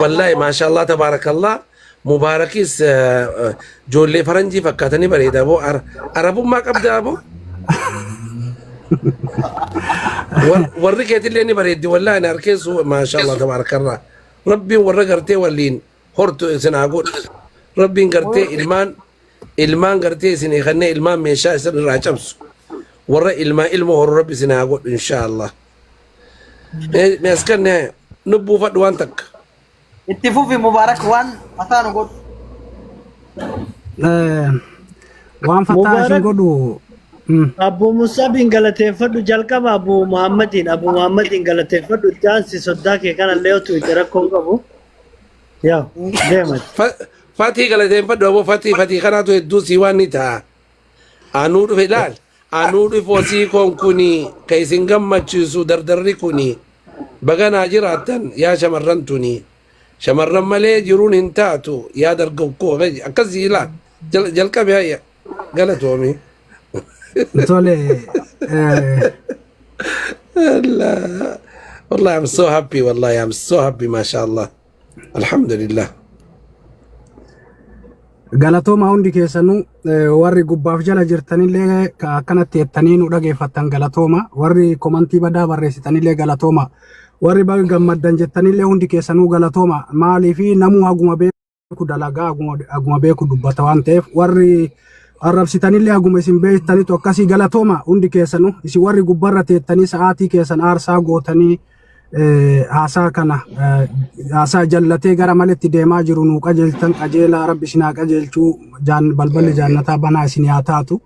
والله ما شاء الله تبارك الله مباركيس جولي فرنجي فكاتني بريد ابو عربو ما قبدا ابو ورقت اللي اني بريد والله انا اركيس ما شاء الله تبارك الله ربي ورقرتي ولين هورتو سناقول ربي قرتي المان قرتي سني خلني المان ميشا سر راجمس ورا المو هو ربي سناقول ان شاء الله مسكن نبو فدوانتك اتفقوا في مبارك وان أثانو قد وان فتاة قدو أبو موسى بن غلطين فدو جلقب أبو محمد غلطين فدو جانسي صداكي كان الليو تويتركم أبو يا ديمت فاتي غلطين فدو أبو فاتي خناتو يدو سيواني تا أنور فلال أنور فوسي كون كوني كيسنغم مچسو دردري كوني بغانا جراتن يا شمرنتوني شمرن مالي جرون انتاتو يا درقوكو أكزي لا جلقب هيا قالت ومي تولي لا والله I'm so happy والله I'm so happy ما شاء الله الحمد لله galatooma hundi keessanu warri gubbaaf jala jirtanillee akkanatti jettanii nu dhageeffattan galatooma warri komantii badaa barreessitanillee galatooma warri baga gammaddan jettanillee hundi keessanuu galatooma maaliifi namuu haguma beeku dalagaa haguma beeku dubbata waan ta'eef warri arrabsitanillee haguma isin beektanitu akkasii galatooma hundi keessanuu isin warri gubbarra teettanii sa'aatii keessan aarsaa gootanii haasaa kana haasaa jallatee gara maletti deemaa jiru nu qajeeltan qajeela rabbi isinaa qajeelchuu balballi jannataa banaa isin haa taatu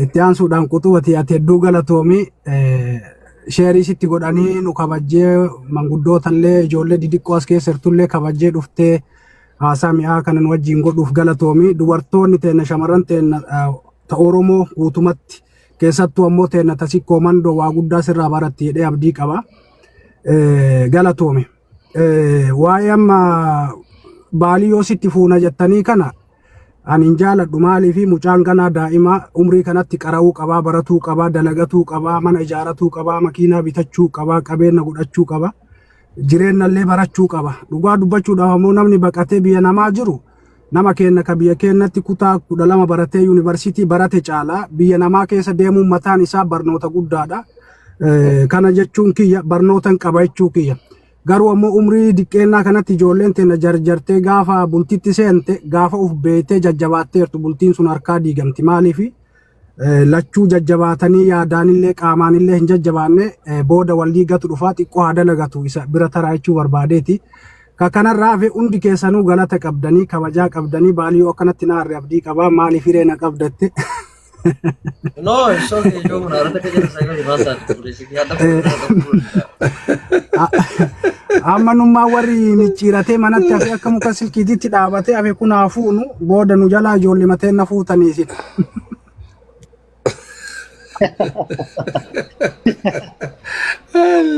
itti aansuudhaan quxuwati ati hedduu galatoomi sheerii sitti godhanii nu kabajjee manguddootallee ijoollee didiqqoo as keessa jirtullee kabajjee dhuftee haasaa mi'aa kana nu wajjin godhuuf galatoomi dubartoonni teenna shamarran teenna ta Oromoo guutumatti keessattuu ammoo teenna tasikkoo mandoo waa guddaa sirraa baratti jedhee abdii qaba galatoome waa'ee amma baalii yoo sitti fuuna jettanii kana ani hin jaaladhu maaliifi mucaan ganaa daa'ima umrii kanatti qara'uu qabaa baratuu qabaa dalagatuu qabaa mana ijaaratuu qabaa makiinaa bitachuu qabaa qabeenya godhachuu qabaa jireenyallee barachuu qaba dhugaa dubbachuudhaaf ammoo namni baqatee biyya namaa jiru nama keenya ka biyya keenyatti kutaa 12 baratee yuunivarsiitii barate caalaa biyya namaa keessa deemuun mataan isaa barnoota guddaadha kana jechuun kiyya barnootan qabachuu kiyya garuu ammoo umrii diqqeennaa kanatti ijoolleen teenya jarjartee gaafa bultitti seente gaafa uf beeytee jajjabaatteertu bultiin sun harkaa diigamti maaliifi lachuu jajjabaatanii yaadaanillee qaamaanillee hin jajjabaanne booda waldii gatu dhufaa xiqqoo haa dalagatu isa bira taraa jechuu barbaadeeti kanarraa hafe hundi keessanuu galata qabdanii kabajaa qabdanii baalii akkanatti naarri abdii qabaa maaliif hireena qabdatte No, so que yo una hora que ya salga de masa, ammanummaa warri micciiratee manatti hafe akka muka silkiititti dhaabatee hafe kun haa fuunu booda nu jalaa ijoollee mateen na fuutaniisin.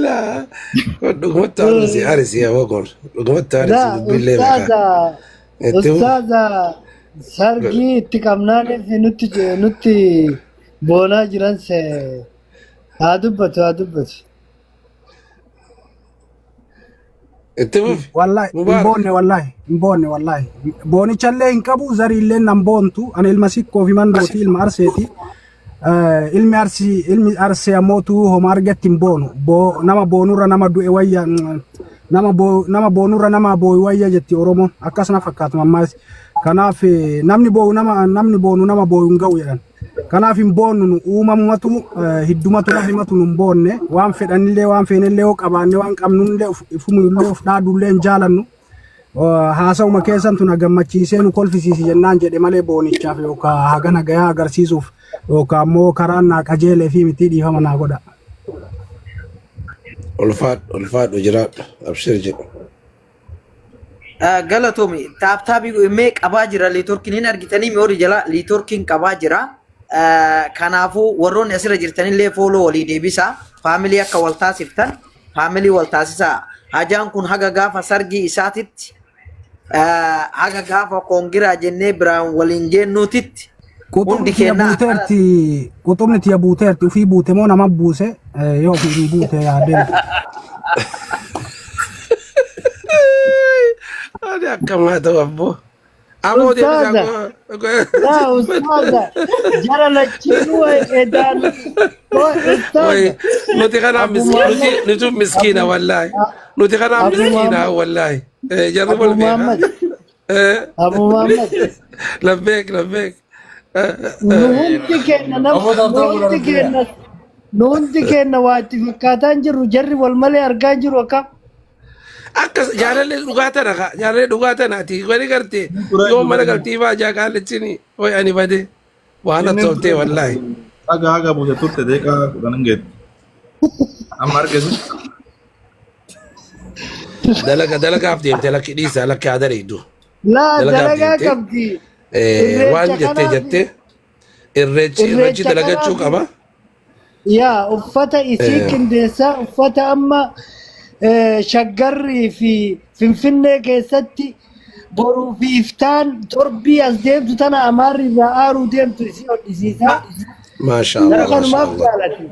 لا دغمت عرسي عرسي يا وقر دغمت عرسي بالله أستاذ سرقي تكملان في نتي بونا جران سه هادبت والله مبوني والله بوني تشالله إنكابو زاري اللي نمبونتو أنا المسيكو في من روتي المارسيتي ilmi arsi amootu homa argattin boonu nama boonurra nama du'e wayya nama boonurra nama boo'e wayya jetti Oromoon akkasuma fakkaatu ammaas kanaaf namni boonu nama boo'u hin ga'u jedhan kanaaf hin boonnu uumamatu hiddumatu lafa himatu hin boonne waan fedhanillee waan feenillee yoo qabaanne waan qabnullee ifumullee of dhaadullee hin jaalannu haasa'uma keessan tuna gammachiisee nu kolfisiisi jennaan jedhe malee boonichaaf yookaan hagana gayaa agarsiisuuf yookaan ammoo karaan naa qajeelee fi miti dhiifama naa godha. ulfaadhu jiraadha abshir jedhu. Galatoomi taaptaabii mee qabaa jira liitorkiin hin argitanii mi'oori jala liitorkiin qabaa jira kanaafuu warroonni asirra jirtanillee fooloo walii deebisa faamilii akka wal taasiftan faamilii wal taasisaa hajaan kun haga gaafa sargii isaatitti haga gaafa koongiraa jennee biraan waliin jennuutitti Qutubni tiya buuteerti ufii buute moo nama buuse yoo ofii buute yaadeen. كم هذا أبو أبو دي أستاذة لا أستاذة جرى لتشينو إدان وي أستاذة نوتي خنا أبو مسكين محمد نوتي مسكينة والله نوتي خنا أبو مسكينة محمد والله جربوا أبو البيخ محمد أبو محمد لبيك لبيك نونتي كنا نونتي كنا نونتي كنا واتي فكاتان جرو جري والملي أرجان جرو كم akkas jaalallee dhugaatana ka jaalallee dhugaatanaati wani garte yoo mana galtii baa jaa kaalechini way ani bade waan atoltee wallaahi haga buuse turte deeqaa kudhanan geetti. Amma argesu. dalagaaf deemte lakki dhiisaa lakki haa dareeddu لا dalagaaf دلقا deemte قبدي waan jettee irreechi dalagachuu qaba يا أفتا إسيك إنديسا أفتا أما شجري في فنفنة كيستي برو في إفتان تربي أزديم تنا أماري رأرو ديم تسيو إسيسا ما sha Allah ترى ما كان sha ما Allah بجالتي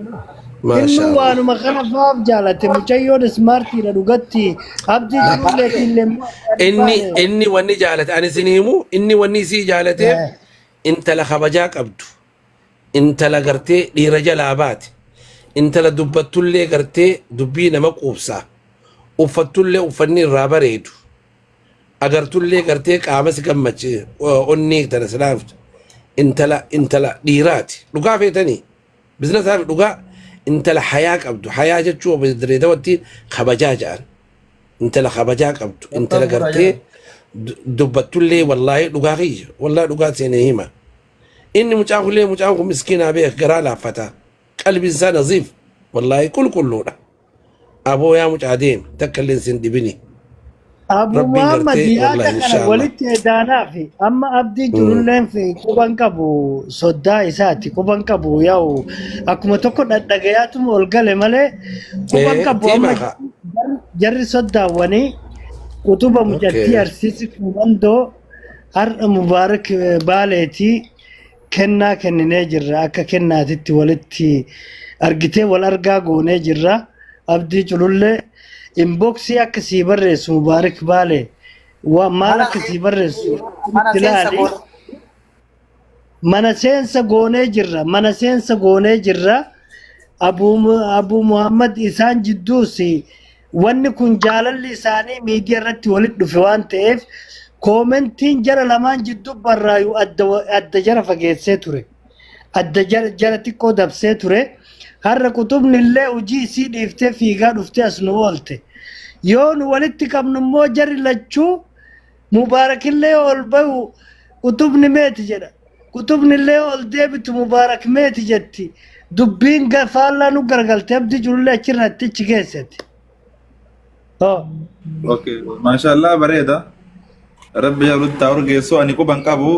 ما sha إنه Allah وانو ما كان فاف جالتي مجيون سمارتي لدوغتي أبدي جلولة اللي inni wanni jaalate ani isin himu inni wanni sii jaalateef intala kabajaa qabdu intala gartee dhiira jalaa baate intala dubbattullee gartee dubbii nama quubsaa uffattullee uffanni irraa bareedu agartullee gartee qaamas gammachi onnee tana silaaftu intala dhiiraati dhugaa feetanii bizinesaaf dhugaa intala hayaa qabdu hayaa jechuu direedawatti kabajaa ja'an intala kabajaa qabdu intala gartee dubbattullee wallaahi dhugaa kiyya wallaahi dhugaa seenee hima inni mucaan kun miskiinaa beek garaa laaffata qalbiin isaa naziif wallaahi qulqulluudha aboo yaa mucaa deem takka illee sin dhibini أبو ربي محمد قرتي يا والله إن كان شاء الله ولدت دانا في أما أبدي جرولين في كوبان كابو صدا إساتي كوبان كابو ياو أكما تكون الدقيات مولقل مالي كوبان كابو تيما أما خا جري صدا واني كتب مجدي أوكي أرسيسي كوباندو هر مبارك باليتي كنا نجرا أكا كنا تتي ولدتي أرقتي والأرقاقو نجرا أبدي جرولي inboxii akka sii barreessu mubaarak baale waa maal akka sii barreessu tilaali mana seensa goonee jirra abu muhammad isaan jidduusi wanni kun jaalalli isaanii miidiyaa irratti walitti dhufe waan ta'eef koomentiin jara lamaan jidduu barraayu adda jara fageessee ture adda jara xiqqoo dabsee ture har'a kutubni illee hojii isii dhiiftee fiigaa dhuftee as nu oolte yoo nu walitti qabnu immoo jarri lachuu mubaarakillee ol bahu kutubni meeti jedha kutubni illee ol deebitu mubaarak meeti jetti dubbiin faallaa nu gargalte abdii jirullee achirratti achi keessatti. Okay, mashallah bareeda. Rabbi jaalutti taa'ur geessoo ani quban qabu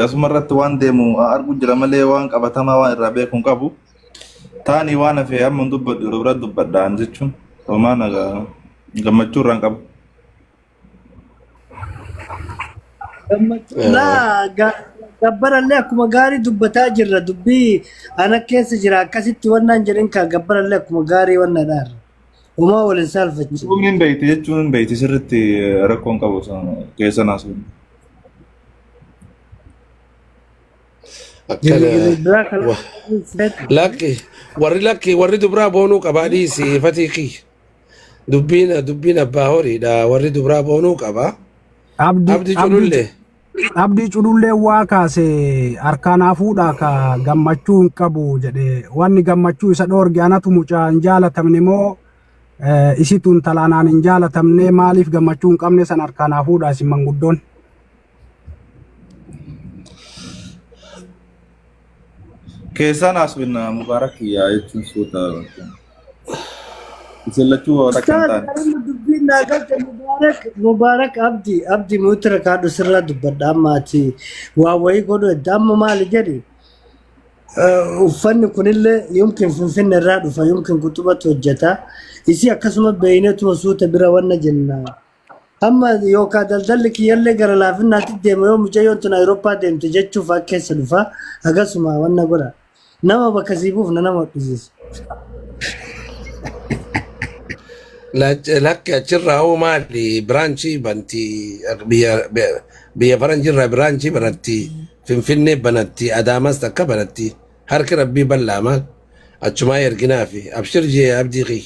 asumarratti waan deemu argu jira malee waan qabatamaa waan irraa beekuun qabu. Taani waan hafee amma dubbadhu yeroo bira dubbadhaan jechuun homaan gammachuu irraan qabu. Gabbarallee akkuma gaarii dubbataa jirra dubbii ana keessa jira akkasitti wannaan jedhin kaa gabbarallee akkuma gaarii wanna dhaarra. Homaa waliin saalfachi. Humni hin beekti jechuun hin beekti sirriitti rakkoon qabu keessa naasuun. warri dubraa boonuu qabaa dhiisi fatii dubbiin abbaa horiidha warri dubraa boonuu qabaa abdi culullee abdii culullee waa kaase harkaanaa fuudhaa ka gammachuu hin qabu jedhe wanni gammachuu isa dhoorge anatu mucaa hin jaalatamne moo isituun talaanaan hin jaalatamne maaliif gammachuu hin qabne san harkaanaa fuudhaa isin manguddoon. Keessaan asbina mubaarak yaa jechuun suuta isin warra kan ta'an. Mubaarak abdi muutira kaadhu sirraa dubbadha ammaati waa wayii godhu edda amma maali jedhi uffanni kunillee yumkin finfinne irraa dhufa yumkin kutubatu hojjeta isi akkasuma beeyneetuma suuta bira wanna jenna amma yookaan daldalli kiyyallee gara laafinnaatti deema yoo mucayyoon tun Awurooppaa deemte jechuuf akka keessa dhufa akkasuma wanna godha nama bakka siibuuf na nama hodhisiisa. لك أشرا هو مالي برانشي بنتي بيا فرنجرا برانشي بنتي فين بنتي أدامس تكا بنتي هرك ربي بلا مال أتشما يرقنا في أبشر جي أبدي غي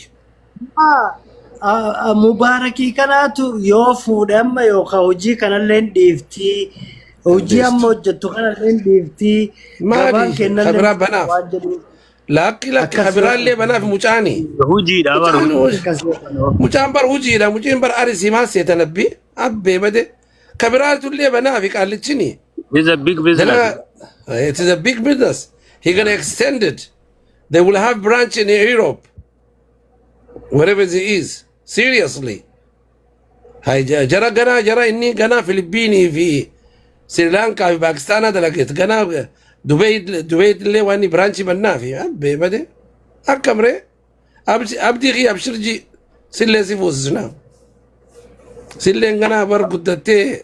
Mubaarakii kanaatu yoo fuudhe amma yookaan hojii kanallee dhiiftii hojii amma hojjettu kanallee dhiiftii gabaan مالي kennallee خبرات بناف waan jedhuuf لك خبرات اللي بناف مجاني هوجي دا بار مجان بر وجي لا مجين بر أرسي ما سيتنبي أبي بدي خبرات اللي بنافي قال لي is a big business. it is a big business. He gonna extend it. They will have branch in Europe, wherever it is. Seriously. هاي جرى إني جنا فلبيني في سريلانكا في باكستان هذا لقيت جنا دبي اللي واني برانشي بنافي أبي بدي أكمرة أبدي غي أبشرجي سلة سيفوزنا سلة جنا بر قدتي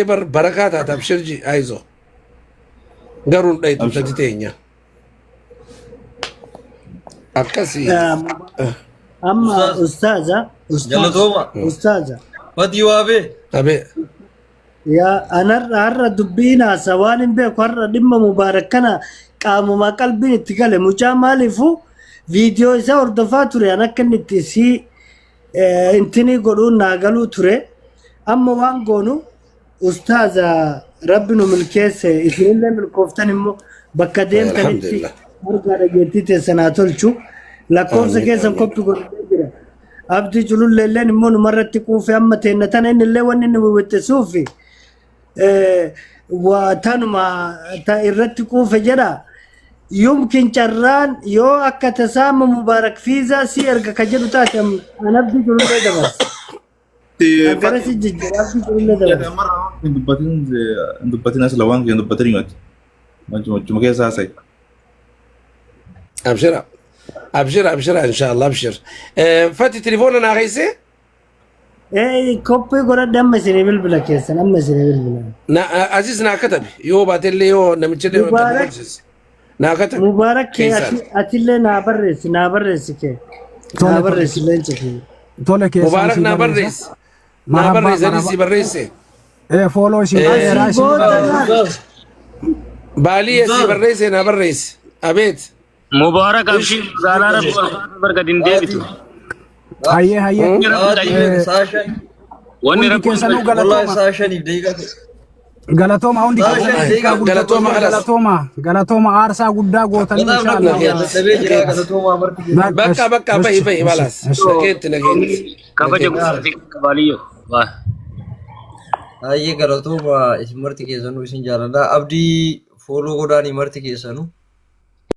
بر بركات أبشرجي عايزه قارون ليتو تجتينيا أكاسي amma ustaaza Fadii waabee. أبي yaa har'a dubbiin haasa waan hin beeku har'a dhimma mubaarak kana qaamuma qalbiin itti gale mucaa maaliifu viidiyoo isaa hordofaa ture an akka inni itti si intini godhuun naa galuu ture amma waan goonu ustaaza rabbi nu milkeesse isinillee milkooftan immoo bakka deemtanitti Alhamdulillah. hargaa dhageettii teessanaa tolchu lakkoofsa keessan koppi godhatee jira abdii culullee illeen immoo numarratti quufe amma teenna tana inni illee wanni inni wiwwixxisuufi tanuma irratti quufe jedha yumkin carraan yoo akka tasaama mubaarak fiizaa si erga ka jedhu taate an abdii culullee dabarsa agarasi jijjiira abdii culullee dabarsa dubbatin as lawaan kee dubbatin himati machuma keessa haasa'e. أبشر إن شاء الله أبشر فاتي تليفوننا غيسي koppii godhadhe amma isinii bilbila keessan amma isinii bilbila عزيز نا كتب يو باتلي يو نمتشلي مبارك. نا كتب mubaarak kee Keessan. atillee naa barreessi kee naa barreessi leenca kee Tole keessan مبارك si نا barreessa. بريس Marhaba, نا بريس marhaba. أنيسي بريسي Follow isin barreeraa isin barreessa. بالي سي بريسي نا بريس أبيت مبارك أبشي زالا رب بركة دين ديبتو Hayyee hayyee. Saashan. واني Hundi رب keessanuu Wallahi galatooma. saashaniif deegaa. Galatooma hundi keessanuu. galatooma alas. Galatooma aarsaa guddaa gootan Badaaf inshallah. dadhabee jira galatoomaa marti. بكا باي بالاس نكيت كبجة قصتي كباليو واه Ayyee galatoomaa isin marti keessanuu isin jaalladha. Abdii fooloo godhaanii marti keessanuu.